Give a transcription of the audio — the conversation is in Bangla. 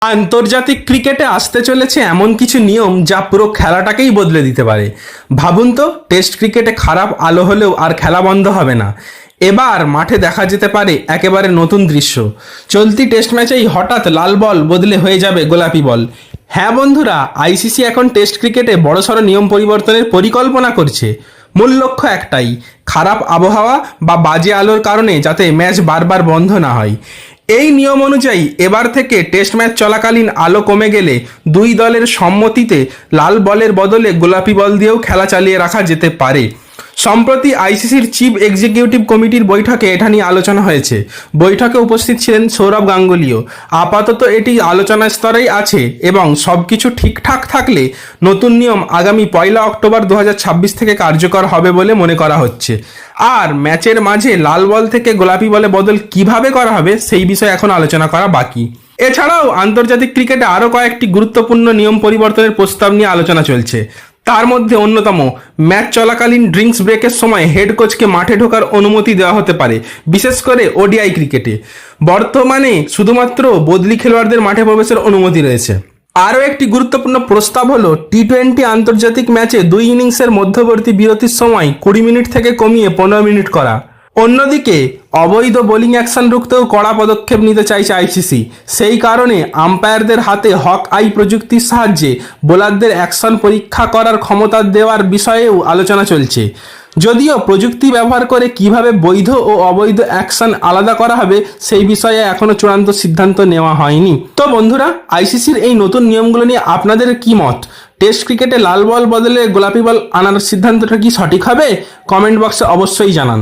আন্তর্জাতিক ক্রিকেটে আসতে চলেছে এমন কিছু নিয়ম যা পুরো খেলাটাকেই বদলে দিতে পারে। ভাবুন তো, টেস্ট ক্রিকেটে খারাপ আলো হলেও আর খেলা বন্ধ হবে না। এবার মাঠে দেখা যেতে পারে একেবারে নতুন দৃশ্য। চলতি টেস্ট ম্যাচেই হঠাৎ লাল বল বদলে হয়ে যাবে গোলাপি বল। হ্যাঁ বন্ধুরা, আইসিসি এখন টেস্ট ক্রিকেটে বড়সড় নিয়ম পরিবর্তনের পরিকল্পনা করছে। মূল লক্ষ্য একটাই, খারাপ আবহাওয়া বা বাজে আলোর কারণে যাতে ম্যাচ বারবার বন্ধ না হয়। এই নিয়ম অনুযায়ী এবার থেকে টেস্ট ম্যাচ চলাকালীন আলো কমে গেলে দুই দলের সম্মতিতে লাল বলের বদলে গোলাপি বল দিয়েও খেলা চালিয়ে রাখা যেতে পারে। সম্প্রতি আইসিসির চিফ এক্সিকিউটিভ কমিটির বৈঠকে এটা নিয়ে আলোচনা হয়েছে। বৈঠকে উপস্থিত ছিলেন সৌরভ গাঙ্গুলিও। আপাতত এটি আলোচনার স্তরেই আছে এবং সবকিছু ঠিকঠাক থাকলে নতুন নিয়ম আগামী 1 অক্টোবর 2026 থেকে কার্যকর হবে বলে মনে করা হচ্ছে। আর ম্যাচের মাঝে লাল বল থেকে গোলাপি বলে বদল কিভাবে করা হবে সেই বিষয়ে এখন আলোচনা করা বাকি। এছাড়াও আন্তর্জাতিক ক্রিকেটে আরও কয়েকটি গুরুত্বপূর্ণ নিয়ম পরিবর্তনের প্রস্তাব নিয়ে আলোচনা চলছে। তার মধ্যে অন্যতম, ম্যাচ চলাকালীন ড্রিঙ্কস ব্রেকের সময় হেড কোচকে মাঠে ঢোকার অনুমতি দেওয়া হতে পারে, বিশেষ করে ওডিআই ক্রিকেটে। বর্তমানে শুধুমাত্র বদলি খেলোয়াড়দের মাঠে প্রবেশের অনুমতি রয়েছে। আরও একটি গুরুত্বপূর্ণ প্রস্তাব হলো টি-20 আন্তর্জাতিক ম্যাচে 2 ইনিংসের মধ্যবর্তী বিরতির সময় 20 মিনিট থেকে কমিয়ে 15 মিনিট করা। অন্যদিকে অবৈধ বোলিং অ্যাকশন রুখতেও কড়া পদক্ষেপ নিতে চাইছে আইসিসি। সেই কারণে আম্পায়ারদের হাতে হক আই প্রযুক্তির সাহায্যে বোলারদের অ্যাকশন পরীক্ষা করার ক্ষমতা দেওয়ার বিষয়েও আলোচনা চলছে। যদিও প্রযুক্তি ব্যবহার করে কিভাবে বৈধ ও অবৈধ অ্যাকশন আলাদা করা হবে সেই বিষয়ে এখনও চূড়ান্ত সিদ্ধান্ত নেওয়া হয়নি। তো বন্ধুরা, আইসিসির এই নতুন নিয়মগুলো নিয়ে আপনাদের কি মত? টেস্ট ক্রিকেটে লাল বল বদলে গোলাপি বল আনার সিদ্ধান্তটা কি সঠিক হবে? কমেন্ট বক্সে অবশ্যই জানান।